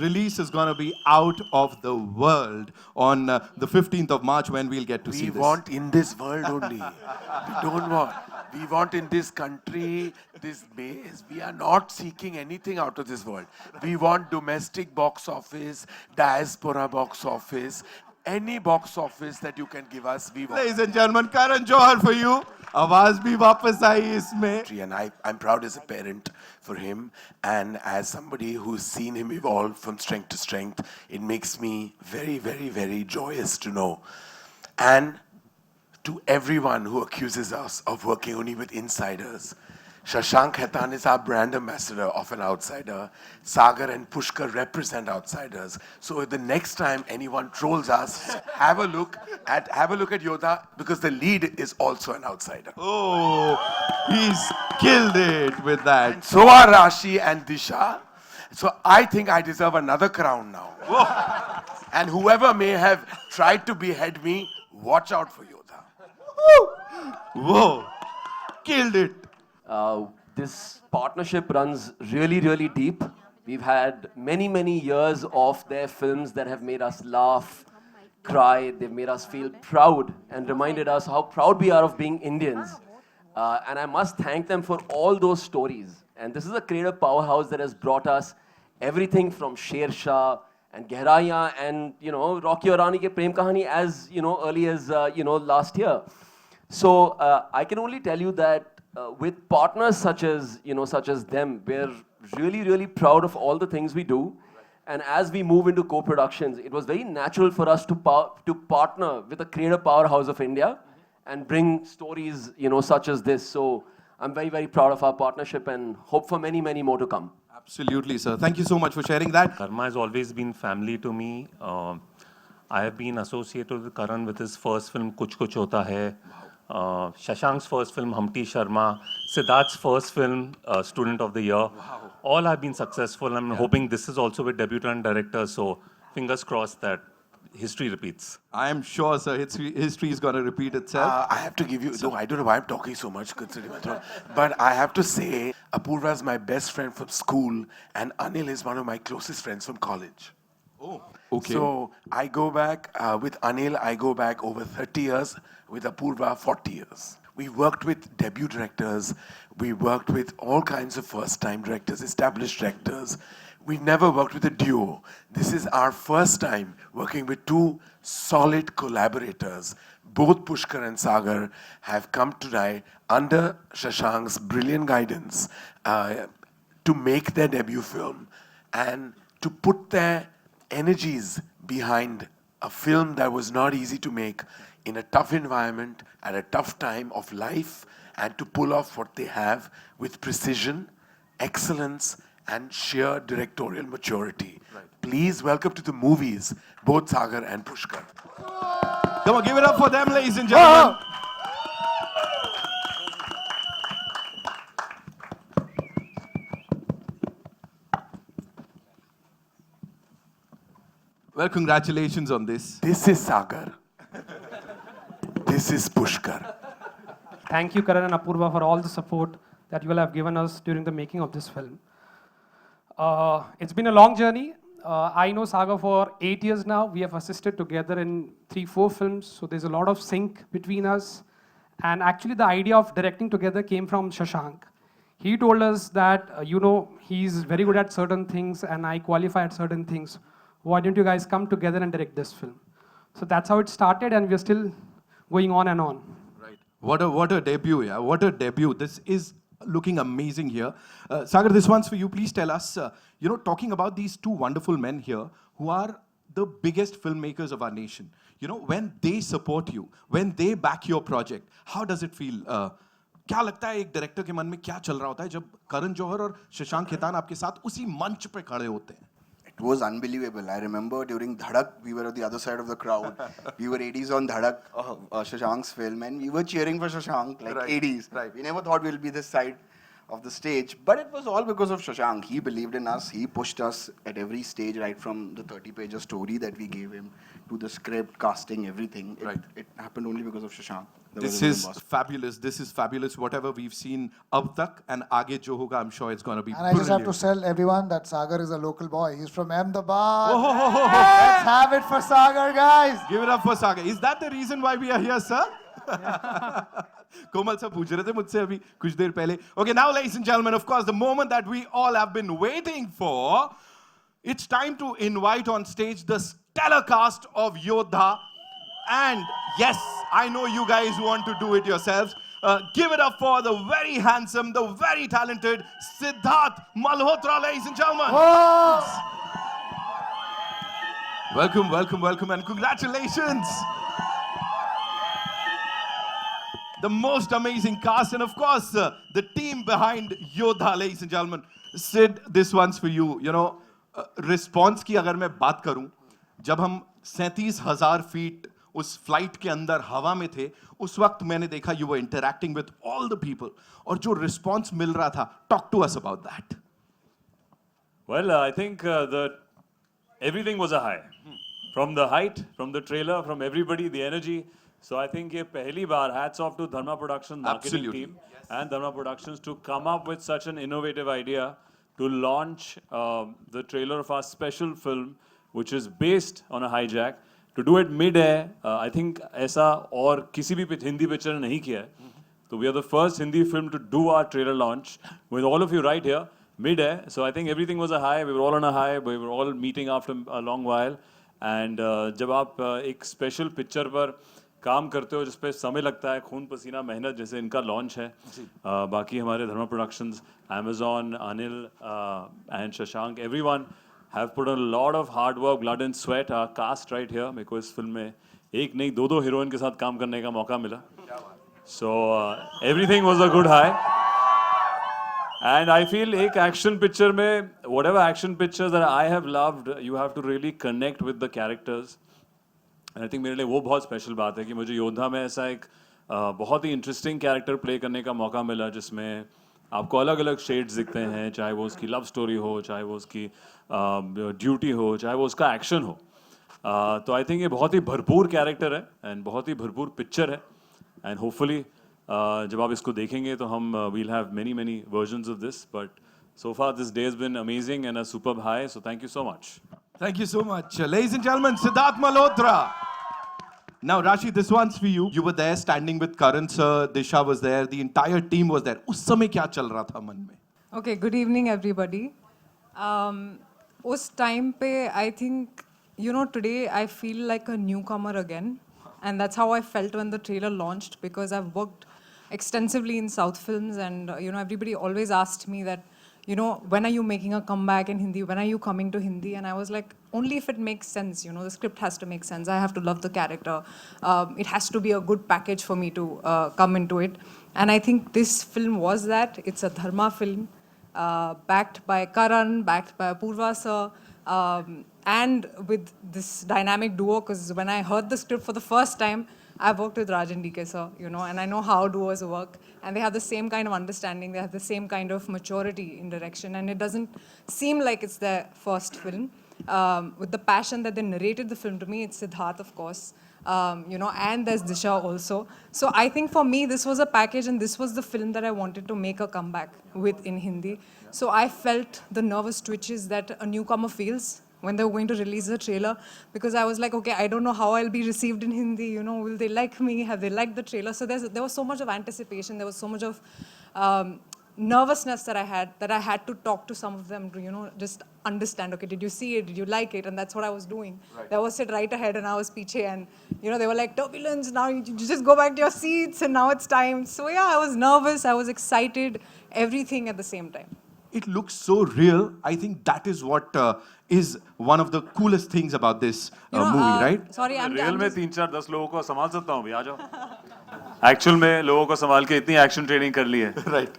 release is going to be out of the world on the 15th of March when we'll get to see this. We want in this world only. We don't want. We want in this country, this base. We are not seeking anything out of this world. We want domestic box office, diaspora box office, any box office that you can give us, we want. Ladies and gentlemen, Karan Johar for you. आवाज भी वापस आई इसमें. And I'm proud as a parent for him, and as somebody who's seen him evolve from strength to strength, it makes me very, very, very joyous to know. And to everyone who accuses us of working only with insiders, Shashank Khaitan is our brand ambassador of an outsider. Sagar and Pushkar represent outsiders. So the next time anyone trolls us, have a look at Yodha, because the lead is also an outsider. Oh, he's killed it with that. And so are Raashii and Disha. So I think I deserve another crown now. Whoa. And whoever may have tried to behead me, watch out for Yodha. Whoa, killed it. This partnership runs really, really deep. We've had many, many years of their films that have made us laugh, cry. They've made us feel proud and reminded us how proud we are of being Indians. And I must thank them for all those stories. And this is a creative powerhouse that has brought us everything from Sher Shah and Gehraiyan and, Rocky Aur Rani ke Prem Kahani as, early as, last year. So I can only tell you that with partners such as them, we're really, really proud of all the things we do. And as we move into co-productions, it was very natural for us to partner with a creative powerhouse of India and bring stories, such as this. So I'm very, very proud of our partnership and hope for many, many more to come. Absolutely, sir. Thank you so much for sharing that. Dharma has always been family to me. I have been associated with Karan with his first film, Kuch Kuch Hota Hai. Shashank's first film, Humpty Sharma, Sidharth's first film, Student of the Year. Wow. All have been successful. I'm hoping this is also with debutant directors, so fingers crossed that history repeats. I am sure, sir, history is going to repeat itself. I have to give you, I don't know why I'm talking so much considering my throat, but I have to say, Apurva is my best friend from school, and Anil is one of my closest friends from college. Oh, okay. So I go back, with Anil, I go back over 30 years, with Apurva, 40 years. We worked with debut directors, we worked with all kinds of first-time directors, established directors. We never worked with a duo. This is our first time working with two solid collaborators. Both Pushkar and Sagar have come tonight under Shashank's brilliant guidance to make their debut film and to put their energies behind a film that was not easy to make in a tough environment at a tough time of life, and to pull off what they have with precision, excellence, and sheer directorial maturity. Right. Please welcome to the movies both Sagar and Pushkar. Come on, give it up for them, ladies and gentlemen. Well, congratulations on this. This is Sagar. This is Pushkar. Thank you, Karan and Apurva, for all the support that you all have given us during the making of this film. It's been a long journey. I know Sagar for 8 years now. We have assisted together in 3-4 films, so there's a lot of sync between us. And actually, the idea of directing together came from Shashank. He told us that, he's very good at certain things and I qualify at certain things. Why don't you guys come together and direct this film? So that's how it started, and we're still going on and on. Right. What a debut, yeah. What a debut. This is looking amazing here. Sagar, this one's for you. Please tell us, talking about these two wonderful men here who are the biggest filmmakers of our nation. When they support you, when they back your project, how does it feel? क्या लगता है एक director के मन में क्या चल रहा होता है जब करण जौहर और शशांक खेतान आपके साथ उसी मंच पे खड़े होते हैं? It was unbelievable. I remember during Dhadak, we were at the other side of the crowd. We were 80s on Dhadak, Shashank's film, and we were cheering for Shashank like right, 80s. Right. We never thought we'll be this side. of the stage. But it was all because of Shashank. He believed in us. He pushed us at every stage, right from the 30-page story that we gave him to the script, casting, everything. It happened only because of Shashank. This is fabulous. This is fabulous. Whatever we've seen ab tak and aage jo hoga, I'm sure it's going to be And I just have to brilliant. tell everyone that Sagar is a local boy. He's from Ahmedabad. Let's have it for Sagar, guys. Give it up for Sagar. Is that the reason why we are here, sir? Komal sir पूछ रहे थे मुझसे अभी कुछ देर पहले. Okay, now ladies and gentlemen, of course, the moment that we all have been waiting for, it's time to invite on stage the stellar cast of Yodha. And yes, I know you guys want to do it yourselves. Give it up for the very handsome, the very talented Sidharth Malhotra, ladies and gentlemen. Welcome, welcome, welcome, and congratulations. The most amazing cast, and of course, the team behind Yodha, ladies and gentlemen. Sid, this one's for you. You know, response की अगर मैं बात करूं, जब हम 37,000 feet उस flight के अंदर हवा में थे, उस वक्त मैंने देखा you were interacting with all the people, और जो response मिल रहा था, talk to us about that. Well, I think everything was a high. From the height, from the trailer, from everybody, the energy. So I think ये पहली बार, hats off to Dharma Productions marketing Absolutely. team and Dharma Productions to come up with such an innovative idea to launch the trailer of our special film, which is based on a hijack. To do it mid-air, I think ऐसा और किसी भी Hindi picture ने नहीं किया है. So we are the first Hindi film to do our trailer launch with all of you right here, mid-air. So I think everything was a high. We were all on a high. We were all meeting after a long while. And जब आप एक special picture पर काम करते हो जिस पे समय लगता है, खून पसीना मेहनत, जैसे इनका लॉन्च है, बाकी हमारे धर्मा productions, Amazon, Anil and Shashank, everyone have put a lot of hard work, blood and sweat. Our cast right here, मेरे को इस फिल्म में एक नहीं दो हीरोइन के साथ काम करने का मौका मिला. So everything was a good high. And I feel एक action picture में, whatever action pictures that I have loved, you have to really connect with the characters. And I think मेरे लिए वो बहुत स्पेशल बात है कि मुझे योद्धा में ऐसा एक बहुत ही इंटरेस्टिंग कैरेक्टर प्ले करने का मौका मिला जिसमें आपको अलग अलग शेड्स दिखते हैं, चाहे वो उसकी लव स्टोरी हो, चाहे वो उसकी ड्यूटी हो, चाहे वो उसका एक्शन हो. तो आई थिंक ये बहुत ही भरपूर कैरेक्टर है एंड बहुत ही भरपूर पिक्चर है. एंड होपफुली जब आप इसको देखेंगे तो हम will have many versions of this. But so far this day has been amazing and a superb high, so thank you so much. Thank you so much. Ladies and gentlemen, Sidharth Malhotra. Now, Raashii, this one's for you. You were there standing with Karan sir, Disha was there, the entire team was there. उस समय क्या चल रहा था मन में? Okay, good evening everybody. उस time पे I think, you know, today I feel like a newcomer again. And that's how I felt when the trailer launched, because I've worked extensively in South films and, you know, everybody always asked me that, you know, when are you making a comeback in Hindi? When are you coming to Hindi? And I was like, only if it makes sense, you know, the script has to make sense. I have to love the character. It has to be a good package for me to come into it. And I think this film was that. It's a Dharma film, backed by Karan, backed by Apurva sir, and with this dynamic duo, because when I heard the script for the first time, I've worked with Raj and DK sir, you know, and I know how duos work, and they have the same kind of understanding, they have the same kind of maturity in direction, and it doesn't seem like it's their first film. With the passion that they narrated the film to me, it's Sidharth, of course, you know, and there's Disha also. So I think for me, this was a package, and this was the film that I wanted to make a comeback with in Hindi. So I felt the nervous twitches that a newcomer feels when they were going to release the trailer, because I was like, okay, I don't know how I'll be received in Hindi, you know, will they like me, have they liked the trailer? So there was so much of anticipation, there was so much of nervousness that I had to talk to some of them to, you know, just understand, okay, did you see it, did you like it? And that's what I was doing. Right. They was sit right ahead and I was piche, and, you know, they were like, turbulence, now you just go back to your seats and now it's time. So yeah, I was nervous, I was excited, everything at the same time. It looks so real. I think that is what is one of the coolest things about this movie, right? Sorry, I'm real में just... 3-4-10 लोगों को संभाल सकता हूँ, आ जाओ. Actual में लोगों को संभाल के इतनी एक्शन ट्रेनिंग कर ली है. Right.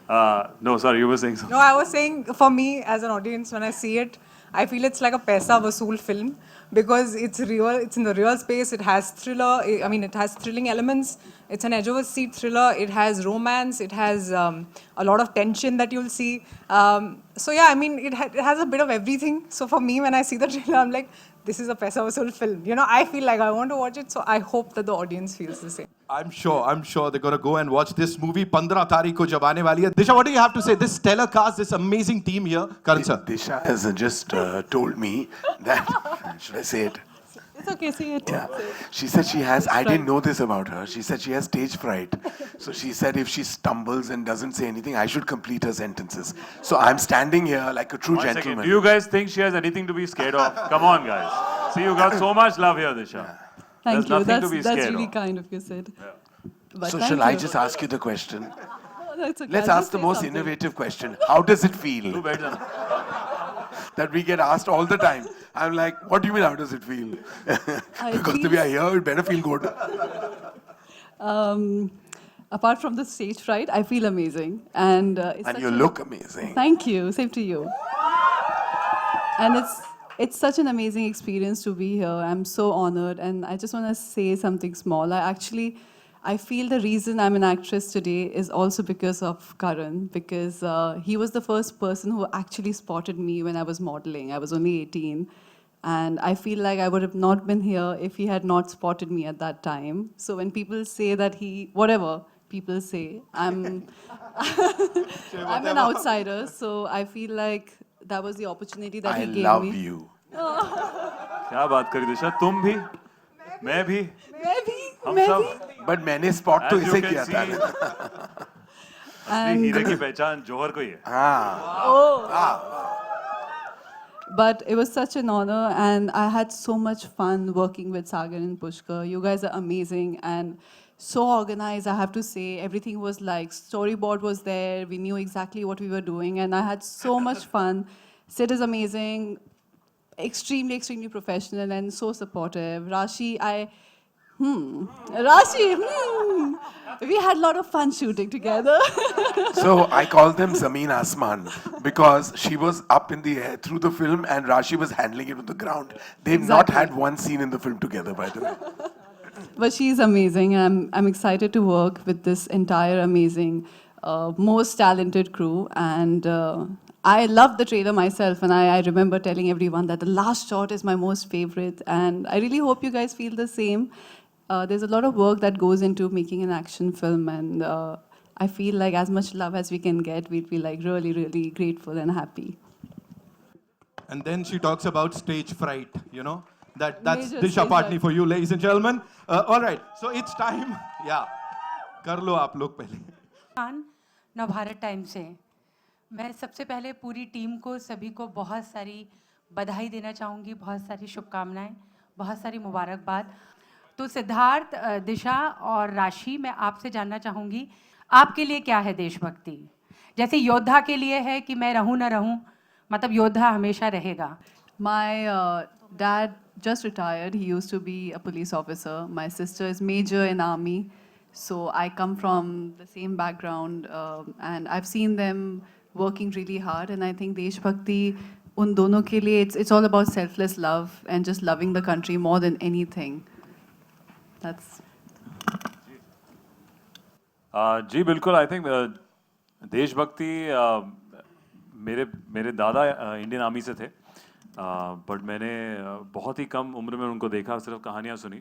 No, sorry, you were saying something. No, I was saying, for me as an audience, when I see it, I feel it's like a paisa vasool film, because it's real. It's in the real space. It has thriller. I mean, it has thrilling elements. It's an edge of a seat thriller. It has romance. It has a lot of tension that you'll see. So yeah, I mean, it has a bit of everything. So for me, when I see the trailer, I'm like, this is a paisa vasool film. You know, I feel like I want to watch it. So I hope that the audience feels the same. I'm sure they're gonna go and watch this movie 15 तारीख को जब आने वाली है. Disha, what do you have to say? This stellar cast, this amazing team here. Karan sir. Disha has just told me that, should I say it? It's okay, say it. Yeah. She said she has, I didn't know this about her. She said she has stage fright. So she said if she stumbles and doesn't say anything, I should complete her sentences. So I'm standing here like a true One second. gentleman. Do you guys think she has anything to be scared of? Come on, guys. See, you got so much love here, Disha. Thank There's you. nothing to be That's scared really of. kind of you, Sid. But So thank shall I you. just ask you the question? Oh, that's okay. Let's I'll ask just the say most something. innovative question. How does it तू feel बैठ जाना. that we get asked all the time? I'm like, what do you mean, how does it feel? Because we are here, it better feel good. Apart from the stage fright, I feel amazing. And, it's And such you a- look amazing. Thank you. Same to you. And it's such an amazing experience to be here. I'm so honored, and I just want to say something small. I feel the reason I'm an actress today is also because of Karan, because he was the first person who actually spotted me when I was modeling. I was only 18. And I feel like I would have not been here if he had not spotted me at that time. So when people say that whatever people say, I'm an outsider. So I feel like that was the opportunity that I he gave love me. you. क्या बात करी दिशा? तुम भी, मैं भी, हम सब. But मैंने spot तो As you इसे can किया see, था. असली हीरे की पहचान जौहर को ही है. हाँ. But it was such an honor, and I had so much fun working with Sagar and Pushkar. You guys are amazing and so organized, I have to say. Everything was like, storyboard was there, we knew exactly what we were doing, and I had so much fun. Sid is amazing, extremely, extremely professional and so supportive. Raashii, we had a lot of fun shooting together. So I call them Zameen Asman because she was up in the air through the film and Raashii was handling it on the ground. They've not Exactly. had one scene in the film together, by the way. But she's amazing. I'm excited to work with this entire amazing, most talented crew. And I loved the trailer myself, and I remember telling everyone that the last shot is my most favorite. And I really hope you guys feel the same. There's a lot of work that goes into making an action film, and I feel like as much love as we can get, we'd be like really, really grateful and happy. And then she talks about stage fright, you know. That's Major Disha stage Patani fright. for you, ladies and gentlemen. All right, so it's time. Yeah. कर लो आप लोग पहले. Khan Navbharat time से मैं सबसे पहले पूरी team को सभी को बहुत सारी बधाई देना चाहूँगी, बहुत सारी शुभकामनाएं, बहुत सारी मुबारकबाद. तो सिद्धार्थ, दिशा और राशि, मैं आपसे जानना चाहूँगी आपके लिए क्या है देशभक्ति? जैसे योद्धा के लिए है कि मैं रहूँ ना रहूँ, मतलब योद्धा हमेशा रहेगा. My dad just retired. He used to be a police officer. My sister is major in army. So I come from the same background, and I've seen them working really hard. And I think Desh Bhakti, un dono ke liye, it's all about selfless love and just loving the country more than anything. That's. जी बिल्कुल. I think देशभक्ति मेरे दादा Indian army से थे, but मैंने बहुत ही कम उम्र में उनको देखा, सिर्फ कहानियाँ सुनी.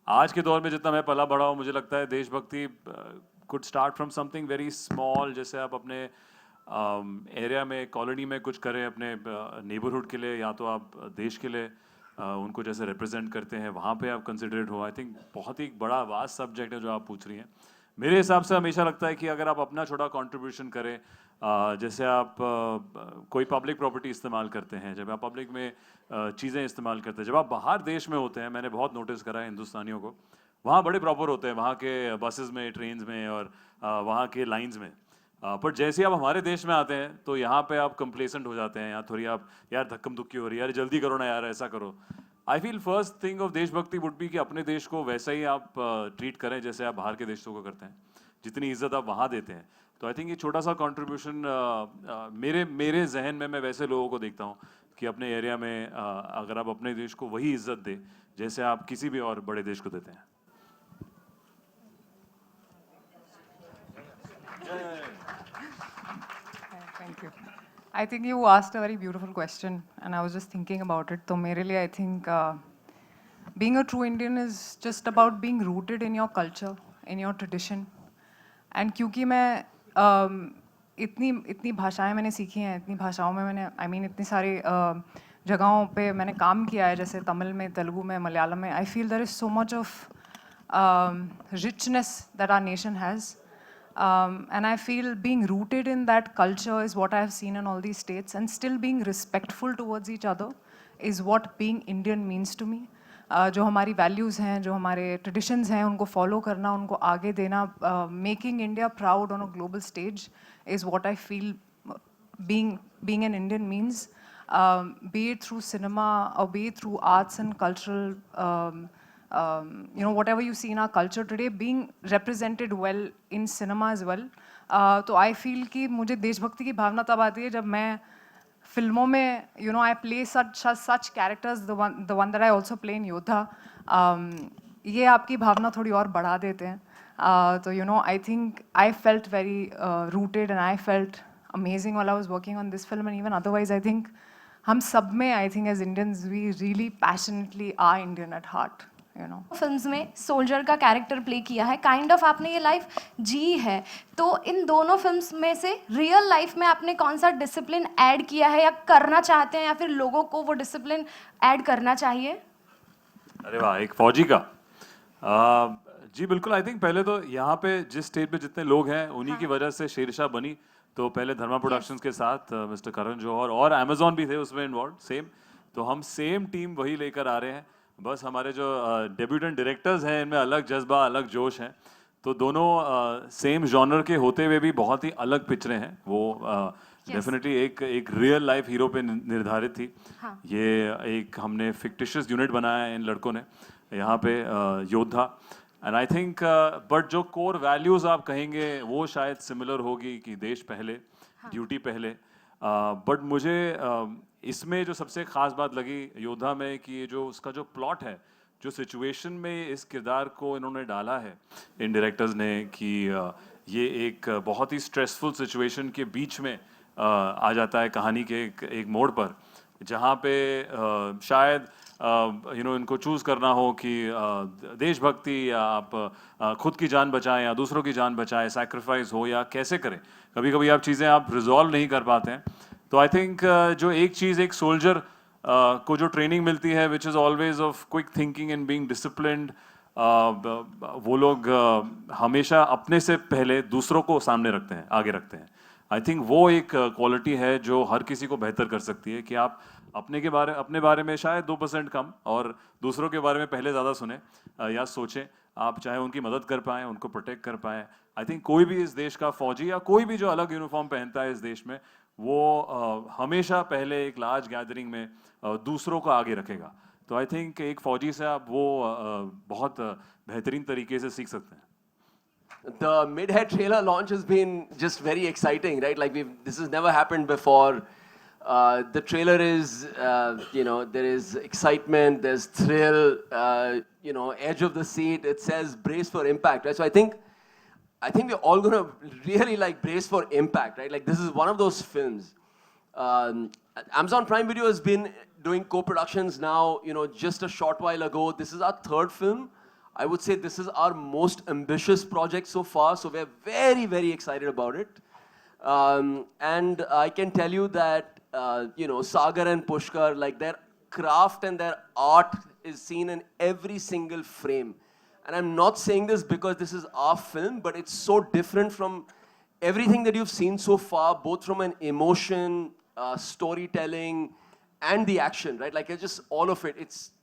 आज के दौर में जितना मैं पला बड़ा हूँ, मुझे लगता है देशभक्ति could start from something very small. जैसे आप अपने एरिया में, कॉलोनी में कुछ करें अपने नेबरहुड के लिए, या तो आप देश के लिए उनको जैसे रिप्रेजेंट करते हैं, वहाँ पे आप कंसिडरेट हो. आई थिंक बहुत ही बड़ा वास्ट सब्जेक्ट है जो आप पूछ रही हैं. मेरे हिसाब से हमेशा लगता है कि अगर आप अपना छोटा कंट्रीब्यूशन करें, जैसे आप कोई पब्लिक प्रॉपर्टी इस्तेमाल करते हैं, जब आप पब्लिक में चीज़ें इस्तेमाल करते हैं, जब आप बाहर देश में होते हैं, मैंने बहुत नोटिस करा है हिंदुस्तानियों को, वहाँ बड़े प्रॉपर होते हैं, वहाँ के बसेस में, ट्रेन्स में और वहाँ के लाइंस में. पर जैसे आप हमारे देश में आते हैं तो यहाँ पे आप कंप्लेसेंट हो जाते हैं, या थोड़ी आप यार धक्कम धुक्की हो रही है, यार जल्दी करो ना यार, ऐसा करो. I feel first thing of देशभक्ति वुड बी कि अपने देश को वैसा ही आप ट्रीट करें जैसे आप बाहर के देशों को करते हैं, जितनी इज्जत आप वहाँ देते हैं. तो आई थिंक ये छोटा सा कंट्रीब्यूशन मेरे जहन में, मैं वैसे लोगों को देखता हूँ कि अपने एरिया में अगर आप अपने देश को वही इज्जत दें जैसे आप किसी भी और बड़े देश को देते हैं. Thank you. I think you asked a very beautiful question, and I was just thinking about it. So, merely, I think being a true Indian is just about being rooted in your culture, in your tradition. And क्योंकि मैं इतनी भाषाएं मैंने सीखी हैं, इतनी भाषाओं में मैंने इतनी सारी जगहों पे मैंने काम किया है, जैसे तमिल में, तेलुगु में, मलयालम में. I feel there is so much of richness that our nation has. And I feel being rooted in that culture is what I have seen in all these states, and still being respectful towards each other is what being Indian means to me. जो हमारी values हैं, जो हमारे traditions हैं, उनको follow करना, उनको आगे देना, making India proud on a global stage is what I feel being an Indian means. Be it through cinema or be it through arts and cultural whatever you see in our culture today, being represented well in cinema as well. तो I feel कि मुझे देशभक्ति की भावना तब आती है जब मैं फिल्मों में, I play such characters, the one that I also play in Yodha. ये आपकी भावना थोड़ी और बढ़ा देते हैं. तो I think I felt very rooted and I felt amazing while I was working on this film, and even otherwise I think हम सब में, I think as Indians we really passionately are Indian at heart. Films में soldier का character play किया है, kind of आपने ये life जी है. तो इन दोनों फिल्म्स में से रियल लाइफ में आपने कौन सा डिसिप्लिन ऐड किया है या करना चाहते हैं, या फिर लोगों को वो डिसिप्लिन ऐड करना चाहिए? अरे वाह, एक फौजी का. जी बिल्कुल. आई थिंक पहले तो यहाँ पे जिस स्टेज पे जितने लोग हैं उन्हीं की वजह से शेरशाह बनी. तो पहले धर्मा प्रोडक्शंस के साथ मिस्टर करण जौहर और अमेजोन भी थे उसमें इन्वॉल्व सेम. तो हम सेम टीम वही लेकर आ रहे हैं. बस हमारे जो डेब्यूटेंट डायरेक्टर्स हैं इनमें अलग जज्बा, अलग जोश है. तो दोनों सेम जॉनर के होते हुए भी बहुत ही अलग पिक्चरें हैं. वो डेफिनेटली एक रियल लाइफ हीरो पे निर्धारित थी. ये एक हमने फिक्टिशियस यूनिट बनाया है इन लड़कों ने यहाँ पे, योद्धा. एंड आई थिंक बट जो कोर वैल्यूज़ आप कहेंगे वो शायद सिमिलर होगी कि देश पहले, ड्यूटी पहले. बट मुझे इसमें जो सबसे ख़ास बात लगी योद्धा में कि ये जो उसका जो प्लॉट है, जो सिचुएशन में इस किरदार को इन्होंने डाला है इन डायरेक्टर्स ने, कि ये एक बहुत ही स्ट्रेसफुल सिचुएशन के बीच में आ जाता है कहानी के एक मोड़ पर, जहाँ पे शायद इनको चूज़ करना हो कि देशभक्ति या आप खुद की जान बचाएं या दूसरों की जान बचाएं, सैक्रिफाइस हो या कैसे करें. कभी कभी आप चीज़ें आप रिजॉल्व नहीं कर पाते हैं. तो आई थिंक जो एक चीज़ एक सोल्जर को जो ट्रेनिंग मिलती है which is always of quick thinking and being disciplined, वो लोग हमेशा अपने से पहले दूसरों को सामने रखते हैं, आगे रखते हैं. आई थिंक वो एक क्वालिटी है जो हर किसी को बेहतर कर सकती है कि आप अपने बारे में शायद 2% कम और दूसरों के बारे में पहले ज़्यादा सुने या सोचें. आप चाहे उनकी मदद कर पाएँ, उनको प्रोटेक्ट कर पाएँ. आई थिंक कोई भी इस देश का फौजी या कोई भी जो अलग यूनिफॉर्म पहनता है इस देश में, वो हमेशा पहले एक लार्ज गैदरिंग में दूसरों को आगे रखेगा. तो आई थिंक एक फौजी से आप वो बहुत बेहतरीन तरीके से सीख सकते हैं. The mid-head trailer launch has been just very exciting, right? Like this has never happened before. The trailer is, there is excitement, there's thrill, edge of the seat. It says brace for impact, right? So I think we're all gonna really like brace for impact, right? Like this is one of those films. Amazon Prime Video has been doing co-productions now, just a short while ago. This is our third film. I would say this is our most ambitious project so far, so we're very, very excited about it. And I can tell you that, Sagar and Pushkar, like their craft and their art is seen in every single frame. And I'm not saying this because this is our film, but it's so different from everything that you've seen so far, both from an emotion, storytelling, and the action, right? Like it's just all of it.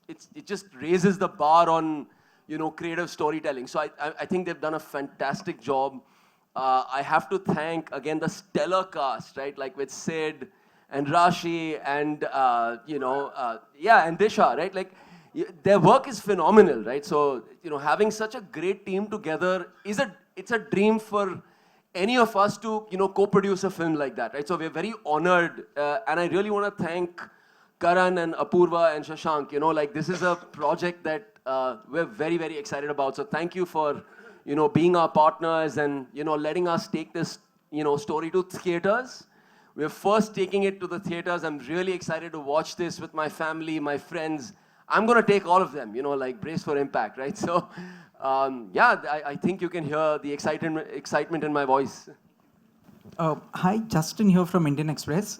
It just raises the bar on, creative storytelling. So I think they've done a fantastic job. I have to thank again the stellar cast, right? Like with Sid and Raashii and and Disha, right? Like their work is phenomenal, right? So having such a great team together it's a dream for any of us to co-produce a film like that, right? So we're very honored, and I really want to thank Karan and Apurva and Shashank, you know, like this is a project that we're very, very excited about. So thank you for, you know, being our partners and, you know, letting us take this, you know, story to theaters. We're first taking it to the theaters. I'm really excited to watch this with my family, my friends. I'm going to take all of them, you know, like brace for impact, right? So, yeah, I think you can hear the excitement in my voice. Hi, Justin here from Indian Express.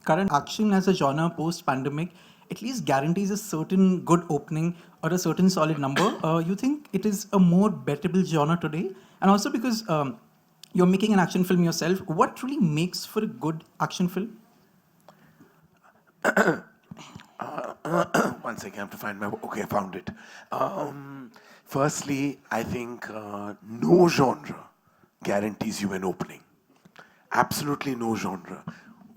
Current action as a genre post-pandemic at least guarantees a certain good opening or a certain solid number. You think it is a more bettable genre today? And also because you're making an action film yourself, what really makes for a good action film? One second, I have to find my. Okay, I found it. Firstly, I think no genre guarantees you an opening. Absolutely no genre.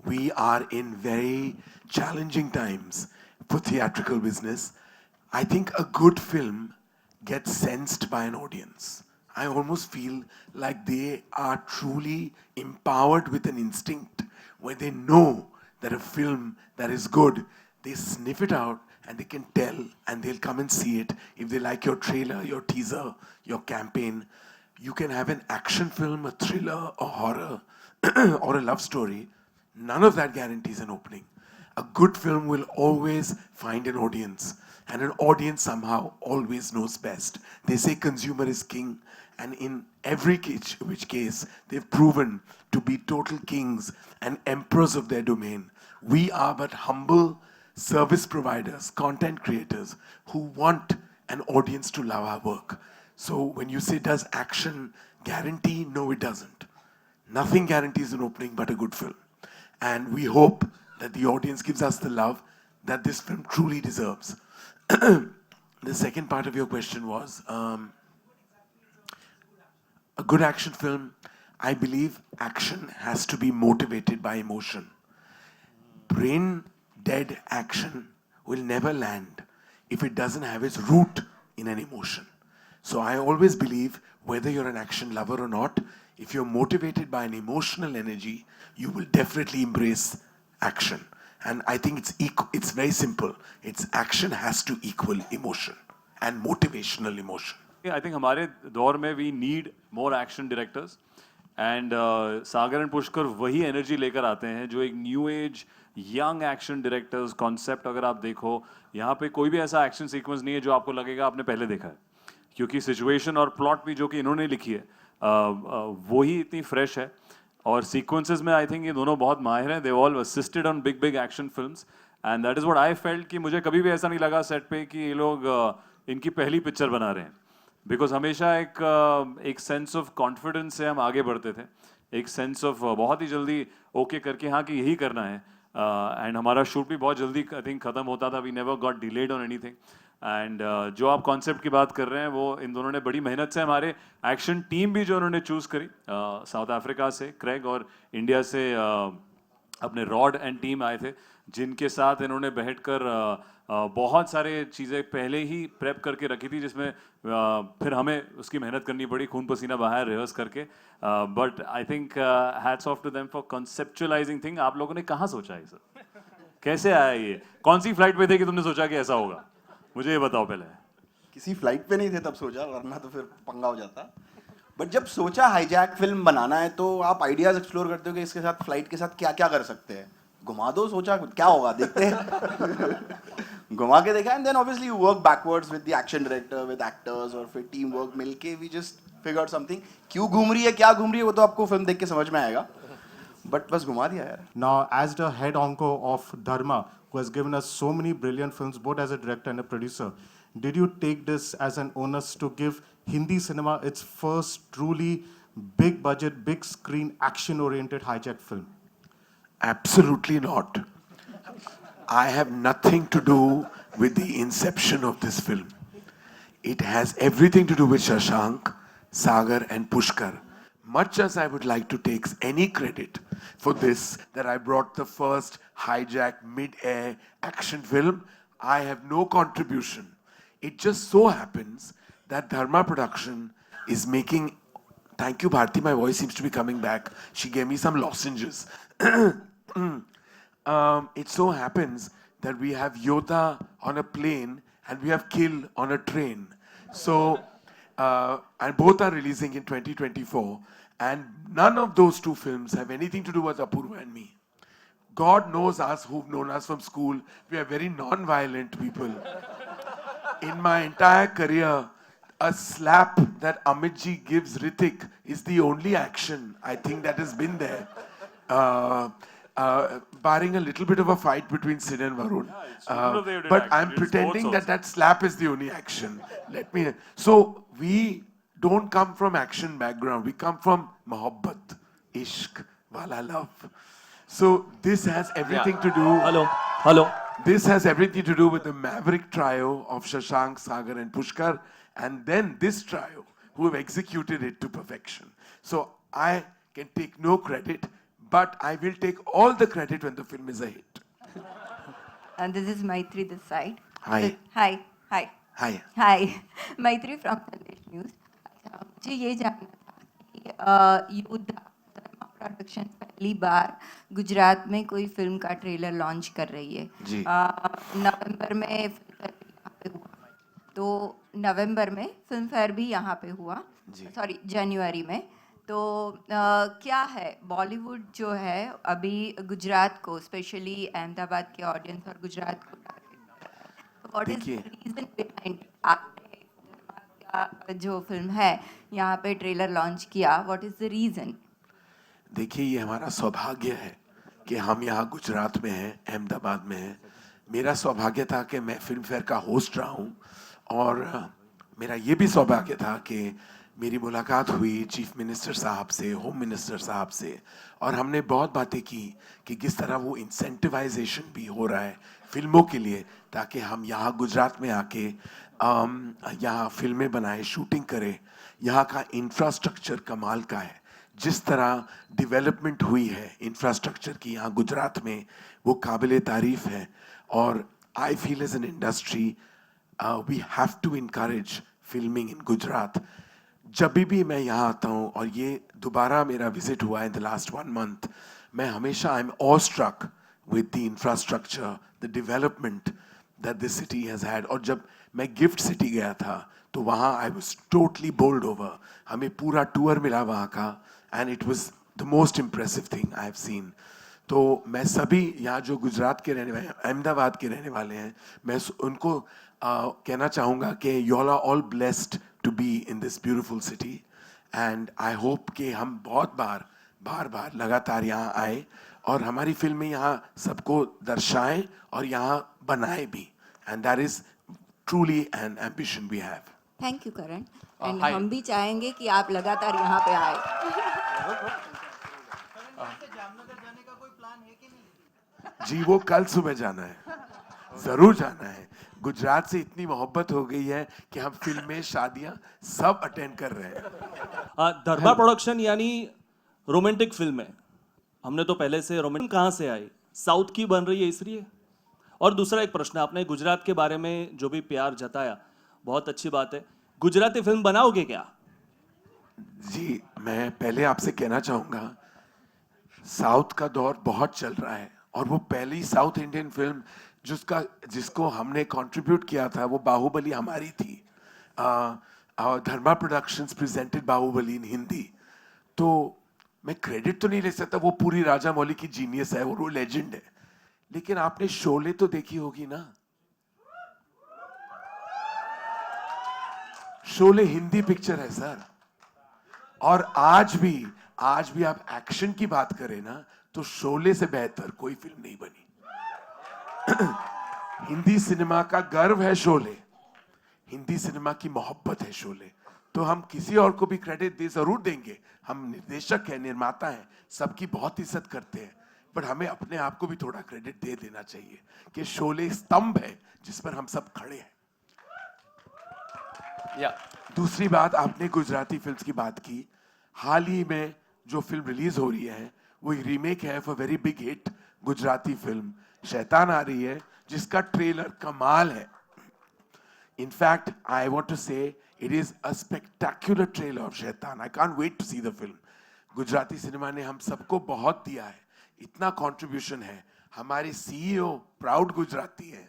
We are in very challenging times for theatrical business. I think a good film gets sensed by an audience. I almost feel like they are truly empowered with an instinct where they know that a film that is good, they sniff it out and they can tell and they'll come and see it. If they like your trailer, your teaser, your campaign, you can have an action film, a thriller, a horror, or a love story. None of that guarantees an opening. A good film will always find an audience, and an audience somehow always knows best. They say consumer is king, and in every which case, they've proven to be total kings and emperors of their domain. We are but humble service providers, content creators, who want an audience to love our work. So when you say, does action guarantee? No, it doesn't. Nothing guarantees an opening but a good film. And we hope that the audience gives us the love that this film truly deserves. The second part of your question was, a good action film, I believe action has to be motivated by emotion. Brain-dead action will never land if it doesn't have its root in an emotion. So I always believe, whether you're an action lover or not, if you're motivated by an emotional energy, you will definitely embrace action. And I think it's very simple. It's action has to equal emotion and motivational emotion. I think हमारे दौर में we need more action directors and Sagar and Pushkar वही energy लेकर आते हैं जो एक new age young action directors concept अगर आप देखो यहाँ पे कोई भी ऐसा action sequence नहीं है जो आपको लगेगा आपने पहले देखा है क्योंकि situation और plot भी जो कि इन्होंने लिखी है वो ही इतनी fresh है और sequences में I think ये दोनों बहुत माहिर हैं. They all assisted on big action films and that is what I felt कि मुझे कभी भी ऐसा नहीं लगा set पे कि ये लोग इनकी पहली पिक्चर बना रहे हैं बिकॉज हमेशा एक सेंस ऑफ कॉन्फिडेंस से हम आगे बढ़ते थे एक सेंस ऑफ बहुत ही जल्दी ओके करके हाँ कि यही करना है एंड हमारा शूट भी बहुत जल्दी आई थिंक ख़त्म होता था we never got delayed on anything and जो आप कॉन्सेप्ट की बात कर रहे हैं वो इन दोनों ने बड़ी मेहनत से हमारे एक्शन टीम भी जो उन्होंने चूज़ करी साउथ अफ्रीका से क्रेग और इंडिया से अपने रॉड एंड टीम आए थे जिनके साथ इन्होंने बैठकर बहुत सारे चीज़ें पहले ही प्रेप करके रखी थी जिसमें फिर हमें उसकी मेहनत करनी पड़ी खून पसीना बाहर रिहर्स करके but I think hats off to them for conceptualizing thing. आप लोगों ने कहाँ सोचा है सर कैसे आया ये कौन सी फ्लाइट पे थे कि तुमने सोचा कि ऐसा होगा मुझे ये बताओ पहले. किसी फ्लाइट पे नहीं थे तब सोचा वरना तो फिर पंगा हो जाता. बट जब सोचा हाईजैक फिल्म बनाना है तो आप आइडियाज एक्सप्लोर करते हो कि इसके साथ फ्लाइट के साथ क्या क्या कर सकते हैं. घुमा दो सोचा क्या होगा देखते हैं घुमा के देखा and then obviously you work backwards with the action director with actors और फिर टीम वर्क मिलके we just figure out something. क्यों घूम रही है क्या घूम रही है वो तो आपको फिल्म देख के समझ में आएगा बट बस घुमा दिया यार. Now, as the head honcho of Dharma, who has given us so many brilliant films, both as a director and a producer, did you take this as an onus to give Hindi cinema its first truly big budget, big screen, action-oriented hijack film? Absolutely not. I have nothing to do with the inception of this film. It has everything to do with Shashank, Sagar and Pushkar. Much as I would like to take any credit for this, that I brought the first hijack mid-air action film, I have no contribution. It just so happens that Dharma production is making... Thank you, Bharti. My voice seems to be coming back. She gave me some lozenges. It so happens that we have Yodha on a plane and we have Kill on a train. So, and both are releasing in 2024. And none of those two films have anything to do with Apurva and me. God knows us, who've known us from school. We are very non-violent people. In my entire career, a slap that Amit ji gives Ritik is the only action I think that has been there. Barring a little bit of a fight between Sid and Varun. But I'm pretending that that slap is the only action. So we don't come from action background. We come from mohabbat, ishq, wala love. So this has everything to do. Hello. This has everything to do with the maverick trio of Shashank, Sagar, and Pushkar, and then this trio who have executed it to perfection. So I can take no credit, but I will take all the credit when the film is a hit. And this is Maitri this side. Hi. Hi. Hi. Maitri from Sandesh News. मुझे ये जानना था कि योद्धा धर्मा production पहली बार गुजरात में कोई film का ट्रेलर लॉन्च कर रही है जी। नवंबर में फिल्म फेयर भी यहाँ पे हुआ, तो नवंबर में फिल्म फेयर भी यहाँ पे हुआ, सॉरी जनवरी में, तो क्या है बॉलीवुड जो है अभी गुजरात को, स्पेशली अहमदाबाद के ऑडियंस और गुजरात को what is the reason behind आपने जो फिल्म है यहाँ पे ट्रेलर लॉन्च किया, व्हाट इज द रीजन? देखिए, ये हमारा सौभाग्य है कि हम यहाँ गुजरात में हैं, अहमदाबाद में हैं। मेरा सौभाग्य था कि मैं फिल्म फेयर का होस्ट रहा हूँ, और मेरा ये भी सौभाग्य था कि मेरी मुलाकात हुई चीफ मिनिस्टर साहब से, होम मिनिस्टर साहब से, और हमने बहुत बातें की कि किस तरह वो इंसेंटिवाइजेशन भी हो रहा है फिल्मों के लिए, ताकि हम यहाँ गुजरात में आके यहाँ फिल्में बनाए, शूटिंग करें। यहाँ का इंफ्रास्ट्रक्चर कमाल का है, जिस तरह डेवलपमेंट हुई है इंफ्रास्ट्रक्चर की यहाँ गुजरात में, वो काबिल तारीफ है। और I feel as an industry we have to encourage filming in Gujarat. जब भी मैं यहाँ आता हूँ, और ये दोबारा मेरा विजिट हुआ है इन द लास्ट 1 month, मैं हमेशा I am awestruck with the infrastructure, the development that this city has had. और जब मैं गिफ्ट सिटी गया था तो वहाँ I was totally bowled over. हमें पूरा टूर मिला वहाँ का, and it was the most impressive thing I have seen. तो मैं सभी यहाँ जो गुजरात के रहने वाले, अहमदाबाद के रहने वाले हैं, मैं उनको कहना चाहूँगा कि you all are all blessed to be in this beautiful city, and I hope कि हम बहुत बार लगातार यहाँ आए और हमारी फिल्में यहाँ सबको दर्शाएं और यहाँ बनाए भी, and that is truly an ambition we have. Thank you Karan, and हम भी चाहेंगे कि आप लगातार यहाँ पे आए। जी, वो कल सुबह जाना है, जरूर जाना है। गुजरात से इतनी मोहब्बत हो गई है कि हम फिल्में, शादियां सब अटेंड कर रहे हैं। धर्मा प्रोडक्शन यानी रोमांटिक फिल्म है। हमने तो पहले से रोमांटिक कहाँ से आई, साउथ की बन रही है इसलिए। और दूसरा एक प्रश्न, आपने गुजरात के बारे में जो भी प्यार जताया, बहुत अच्छी बात है। गुजराती फिल्म बनाओगे क्या? जी, मैं पहले आपसे कहना चाहूँगा, साउथ का दौर बहुत चल रहा है, और वो पहली साउथ इंडियन फिल्म जिसको हमने कंट्रीब्यूट किया था, वो बाहुबली हमारी थी। धर्मा प्रोडक्शंस प्रेजेंटेड बाहुबली इन हिंदी। तो मैं क्रेडिट तो नहीं ले सकता, वो पूरी राजा मौली की जीनियस है, वो लेजेंड है। लेकिन आपने शोले तो देखी होगी ना? शोले हिंदी पिक्चर है सर, और आज भी आप एक्शन की बात करें ना, तो शोले से बेहतर कोई फिल्म नहीं बनी। हिंदी सिनेमा का गर्व है शोले, हिंदी सिनेमा की मोहब्बत है शोले। तो हम किसी और को भी क्रेडिट जरूर देंगे, हम निर्देशक हैं, निर्माता हैं, सबकी बहुत इज्जत करते हैं, बट हमें अपने आप को भी थोड़ा क्रेडिट दे देना चाहिए कि शोले स्तंभ है जिस पर हम सब खड़े हैं। दूसरी बात, आपने गुजराती फिल्म्स की बात की। हाल ही में जो फिल्म रिलीज हो रही है वो रीमेक है for very big hit Gujarati film Shaitaan आ रही है, जिसका ट्रेलर कमाल है। In fact I want to say it is a spectacular trailer of Shaitaan. I can't wait to see the film. Gujarati cinema ने हम सबको बहुत दिया है, इतना कंट्रीब्यूशन है। हमारी सीईओ प्राउड गुजराती है,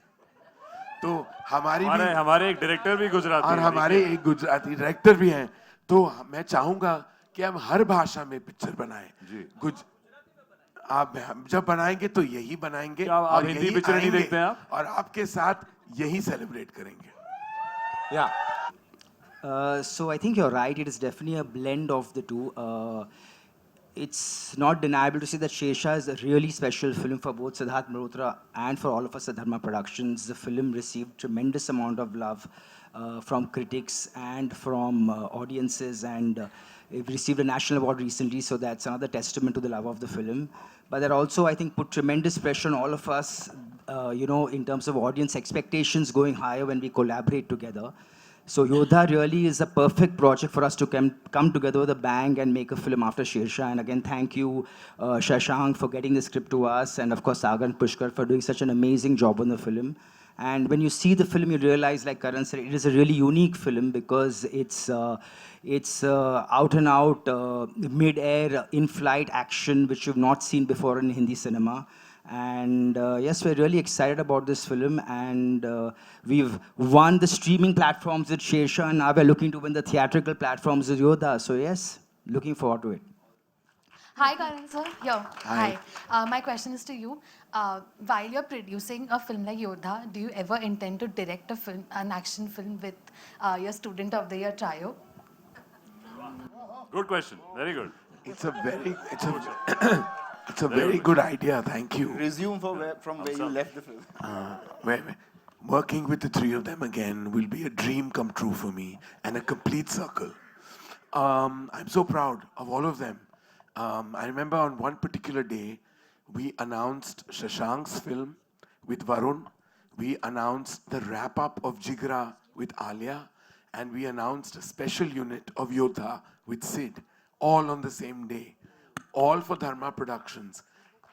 तो हमारी भी हमारे एक डायरेक्टर भी गुजराती और हैं, हमारे देखिए। एक गुजराती डायरेक्टर भी हैं, तो मैं चाहूंगा कि हम हर भाषा में पिक्चर बनाएं। जी। आप हम जब बनाएंगे तो यही बनाएंगे क्या आप और हिंदी यही पिक्चर नहीं आएंगे देखते हैं आप? और आपके साथ यही सेलिब्रेट करेंगे। Yeah. So I think you're right. It is definitely a blend of the two. It's not deniable to say that Shesha is a really special film for both Sidharth Malhotra and for all of us at Dharma Productions. The film received tremendous amount of love from critics and from audiences, and it received a national award recently, so that's another testament to the love of the film. But that also, I think, put tremendous pressure on all of us, in terms of audience expectations going higher when we collaborate together. So Yodha really is a perfect project for us to come together with a bang and make a film after Shersha. And again, thank you, Shashank, for getting the script to us, and of course Sagar and Pushkar for doing such an amazing job on the film. And when you see the film, you realize, like Karan said, it is a really unique film because it's out and out mid-air, in-flight action, which you've not seen before in Hindi cinema. And yes, we're really excited about this film, and we've won the streaming platforms with Shersha, and now we're looking to win the theatrical platforms with Yodha. So yes, looking forward to it. Hi, Karan sir. Yo. Hi. My question is to you. While you're producing a film like Yodha, do you ever intend to direct an action film with your Student of the Year trio? Good question. Very good. It's a very good idea. Thank you. Resume from where you left the film. Working with the three of them again will be a dream come true for me and a complete circle. I'm so proud of all of them. I remember on one particular day, we announced Shashank's film with Varun. We announced the wrap-up of Jigra with Alia. And we announced a special unit of Yodha with Sid, all on the same day. All for Dharma Productions.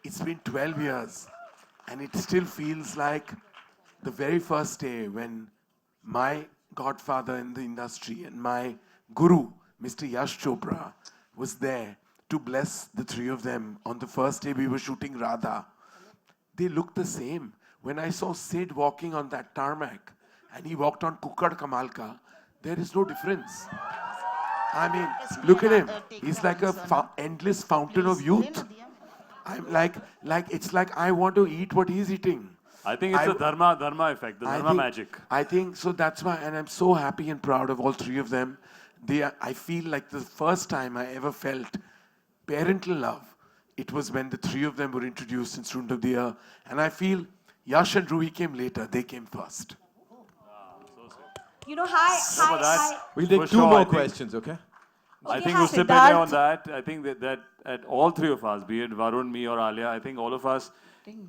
It's been 12 years, and it still feels like the very first day when my godfather in the industry and my guru, Mr. Yash Chopra, was there to bless the three of them on the first day we were shooting Radha. They looked the same. When I saw Sid walking on that tarmac, and he walked on Kukkad Kamalka, there is no difference. I mean, look at him. He's like a endless fountain of youth. I'm like it's like I want to eat what he's eating. I think it's the Dharma effect, the Dharma magic. I think so. That's why, and I'm so happy and proud of all three of them. I feel like the first time I ever felt parental love, it was when the three of them were introduced in Student of the Year, and I feel Yash and Ruhi came later. They came first. Hi. We'll take two more questions, okay? I think usse pehle on that, I think that at all three of us, be it Varun, me or Alia, I think all of us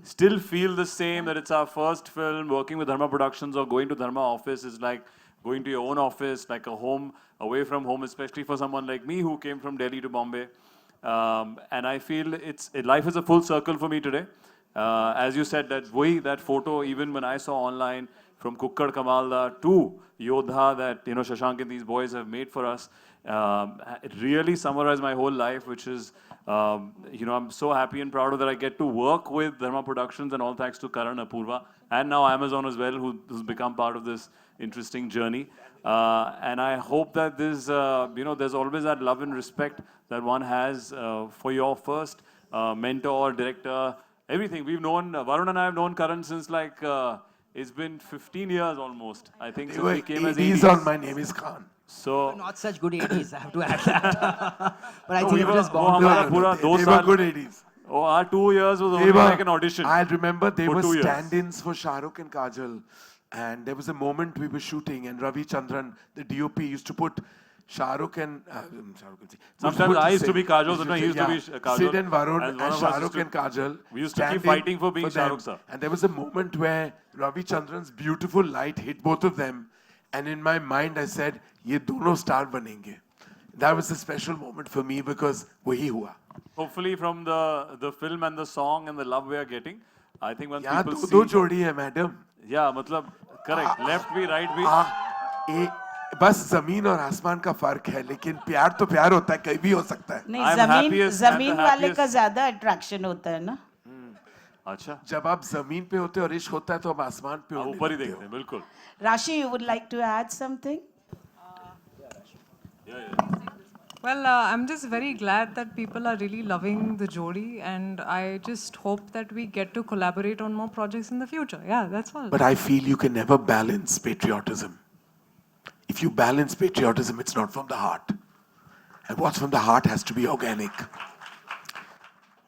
still feel the same, that it's our first film. Working with Dharma Productions or going to Dharma office is like going to your own office, like a home away from home, especially for someone like me who came from Delhi to Bombay. And I feel life is a full circle for me today. As you said, that photo, even when I saw online, from Kukkad Kamalda to Yodha that Shashank and these boys have made for us, it really summarized my whole life, which is, I'm so happy and proud of that I get to work with Dharma Productions, and all thanks to Karan, Apurva, and now Amazon as well, who's become part of this interesting journey. And I hope that there's always that love and respect that one has for your first mentor, director, everything. We've known, Varun and I have known Karan since it's been 15 years almost. I think since we came as 80s on My Name is Khan. So not such good 80s, I have to add that. But I think we it was were born. They were good 80s. Oh, our 2 years was only like an audition. I remember they were 2 years. stand-ins for Shah Rukh and Kajal. And there was a moment we were shooting, and Ravi Chandran, the DOP, used to put Shah Rukh and sometimes I used to be Kajal, sometimes he used to be Kajal. Sid and Varun And and Shah Rukh and Kajal. We used to keep fighting for being Shah Rukh, sir. And there was a moment where Ravi Chandran's beautiful light hit both of them. And in my mind, I said, "Ye dono star banenge." That was a special moment for me because wahi hua. Hopefully from the film and the song and the love we are getting, I think once people see... दो जोड़ी है madam. Yeah, मतलब correct. Left भी, right भी. बस जमीन और आसमान का फर्क है, लेकिन प्यार तो प्यार होता है, कहीं भी हो सकता है. नहीं, जमीन वाले का ज्यादा अट्रैक्शन होता है ना. अच्छा जब आप जमीन पे होते हो और इश्क होता है तो आप आसमान पे उड़ने ऊपर ही लगते देखते हैं बिल्कुल Raashii, you would like to add something? Well, I'm just very glad that people are really loving the Jodi, and I just hope that we get to collaborate on more projects in the future. Yeah, that's all. But I feel you can never balance patriotism. If you balance patriotism, it's not from the heart. And what's from the heart has to be organic.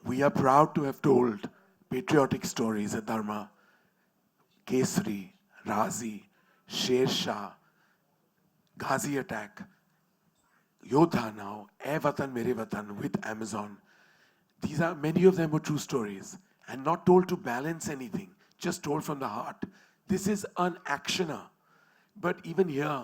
We are proud to have told patriotic stories at Dharma. Kesari, Razi, Sher Shah, Ghazi attack, Yodha now, Air Watan Mere Watan with Amazon. These are, many of them were true stories and not told to balance anything, just told from the heart. This is an actioner. But even here,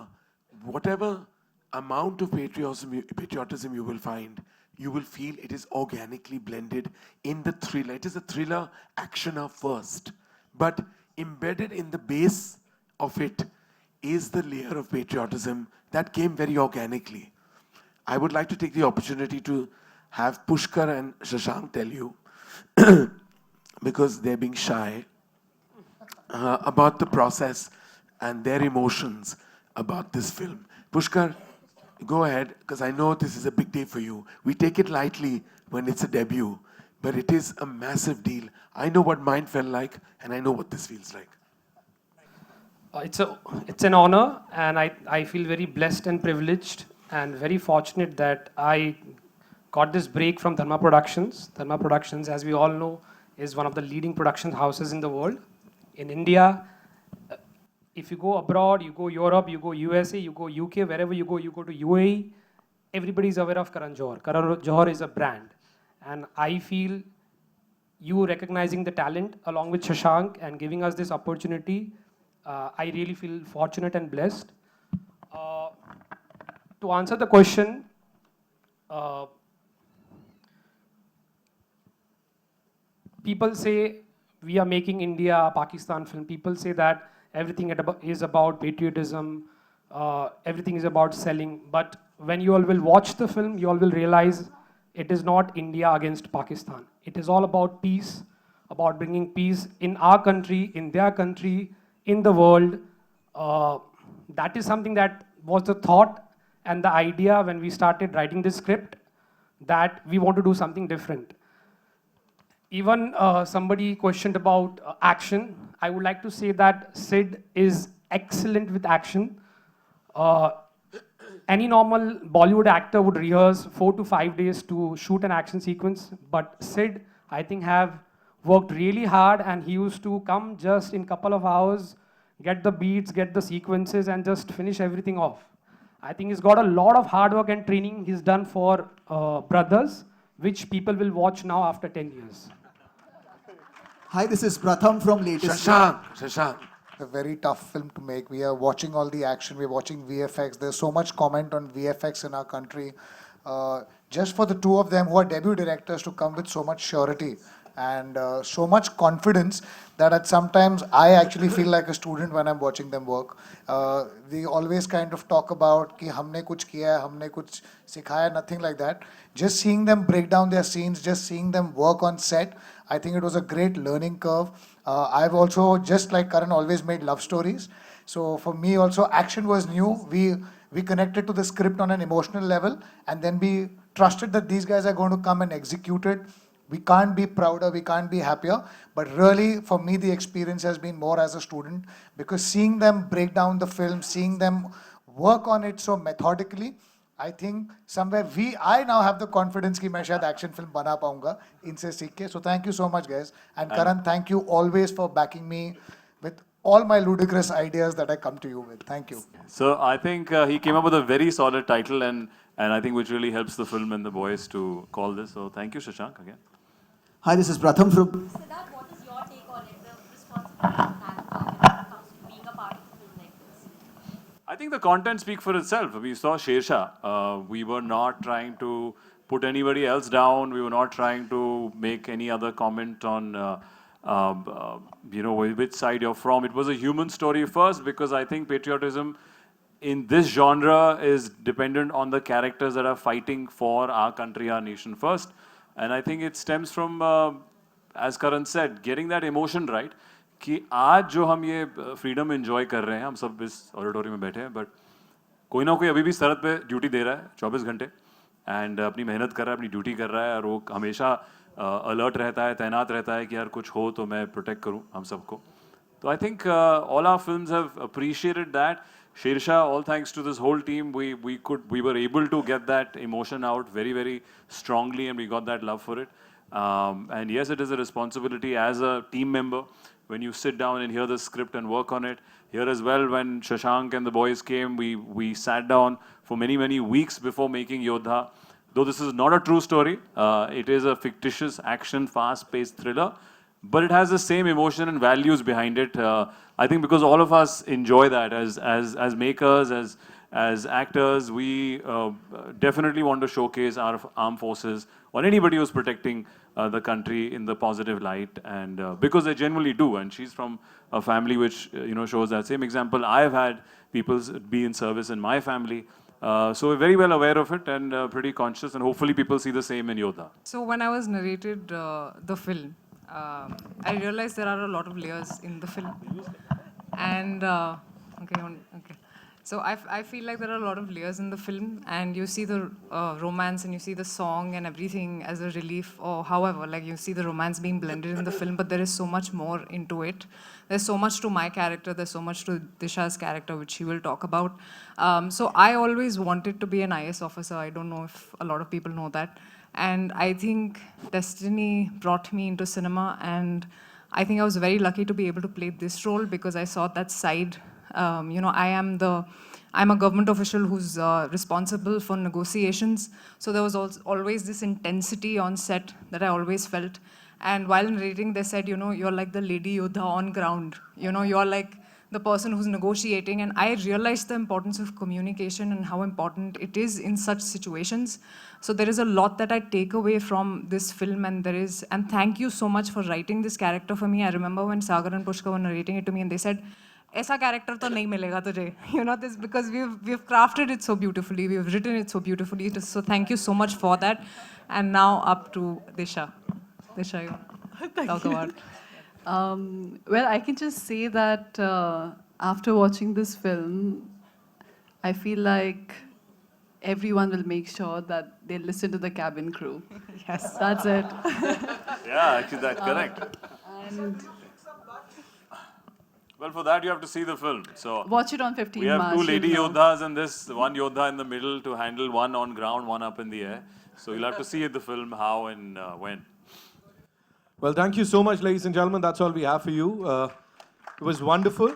whatever amount of patriotism you will find, you will feel it is organically blended in the thriller. It is a thriller actioner first, but embedded in the base of it is the layer of patriotism that came very organically. I would like to take the opportunity to have Pushkar and Shashank tell you, because they're being shy, about the process and their emotions about this film. Pushkar, go ahead, because I know this is a big day for you. We take it lightly when it's a debut, but it is a massive deal. I know what mine felt like, and I know what this feels like. It's an honor, and I feel very blessed and privileged and very fortunate that I got this break from Dharma Productions. Dharma Productions, as we all know, is one of the leading production houses in the world. In India, if you go abroad, you go Europe, you go USA, you go UK, wherever you go to UAE, everybody is aware of Karan Johar. Karan Johar is a brand. And I feel you recognizing the talent along with Shashank and giving us this opportunity, I really feel fortunate and blessed. To answer the question, people say we are making India, Pakistan film. People say that everything is about patriotism, everything is about selling. But when you all will watch the film, you all will realize it is not India against Pakistan. It is all about peace, about bringing peace in our country, in their country, in the world. That is something that was the thought and the idea when we started writing this script, that we want to do something different. Even somebody questioned about action. I would like to say that Sid is excellent with action. Any normal Bollywood actor would rehearse 4 to 5 days to shoot an action sequence, but Sid, I think, have worked really hard, and he used to come just in couple of hours, get the beats, get the sequences, and just finish everything off. I think he's got a lot of hard work and training he's done for Brothers, which people will watch now after 10 years. Hi, this is Pratham from latest. Shashank. A very tough film to make. We are watching all the action. We're watching VFX. There's so much comment on VFX in our country. Just for the two of them who are debut directors to come with so much surety and so much confidence that at sometimes I actually feel like a student when I'm watching them work. We always kind of talk about कि हमने कुछ किया है, हमने कुछ सिखाया, nothing like that. Just seeing them break down their scenes, just seeing them work on set, I think it was a great learning curve. I've also, just like Karan, always made love stories. So for me also, action was new. We connected to the script on an emotional level, and then we trusted that these guys are going to come and execute it. We can't be prouder, we can't be happier. But really, for me, the experience has been more as a student, because seeing them break down the film, seeing them work on it so methodically, I think somewhere I now have the confidence कि मैं शायद action film बना पाऊंगा इनसे सीख के. So thank you so much, guys. And Karan, thank you always for backing me with all my ludicrous ideas that I come to you with. Thank you. So I think he came up with a very solid title, and I think which really helps the film and the boys to call this. So thank you, Shashank, again. Hi, this is Pratham from. Sidharth, what is your take on it, the responsibility you have when it comes to being a part of a film like this? I think the content speaks for itself. We saw Sher Shah. We were not trying to put anybody else down. We were not trying to make any other comment on, which side you're from. It was a human story first, because I think patriotism in this genre is dependent on the characters that are fighting for our country, our nation first. And I think it stems from as Karan said, getting that emotion right, कि आज जो हम ये freedom enjoy कर रहे हैं, हम सब इस auditorium में बैठे हैं, but कोई ना कोई अभी भी सरहद पे ड्यूटी दे रहा है 24 घंटे एंड अपनी मेहनत कर रहा है, अपनी ड्यूटी कर रहा है, और वो हमेशा अलर्ट रहता है, तैनात रहता है कि यार कुछ हो तो मैं प्रोटेक्ट करूं हम सबको. So I think all our films have appreciated that. Shersha, all thanks to this whole team, we were able to get that emotion out very, very strongly, and we got that love for it. And yes, it is a responsibility as a team member when you sit down and hear the script and work on it. Here as well, when Shashank and the boys came, we sat down for many, many weeks before making Yodha. Though this is not a true story, it is a fictitious action, fast-paced thriller, but it has the same emotion and values behind it. I think because all of us enjoy that as makers, as actors, we definitely want to showcase our armed forces or anybody who's protecting the country in the positive light, and because they genuinely do. And she's from a family which shows that same example. I have had people be in service in my family. So we're very well aware of it and pretty conscious, and hopefully people see the same in Yodha. So when I was narrated the film, I realized there are a lot of layers in the film. And, okay. So I feel like there are a lot of layers in the film, and you see the romance and you see the song and everything as a relief, or however, like you see the romance being blended in the film, but there is so much more into it. There's so much to my character, there's so much to Disha's character, which she will talk about. So I always wanted to be an IS officer. I don't know if a lot of people know that. And I think destiny brought me into cinema, and I think I was very lucky to be able to play this role because I saw that side. I'm a government official who's responsible for negotiations. So there was always this intensity on set that I always felt. And while narrating, they said, you're like the lady Yodha on ground. You're like the person who's negotiating. And I realized the importance of communication and how important it is in such situations. So there is a lot that I take away from this film, and thank you so much for writing this character for me. I remember when Sagar and Pushka were narrating it to me, and they said, "Aisa character to nahi milega tujhe." This because we've crafted it so beautifully, we've written it so beautifully. So thank you so much for that. And now up to Disha. Disha, you talk about. Well, I can just say that after watching this film, I feel like everyone will make sure that they listen to the cabin crew. Yes. That's it. Yeah, actually that's correct. And well, for that you have to see the film. So watch it on 15 March. We have two lady you'll know. Yodhas and this one Yodha in the middle to handle one on ground, one up in the air. So you'll have to see the film how and when. Well, thank you so much, ladies and gentlemen. That's all we have for you. It was wonderful.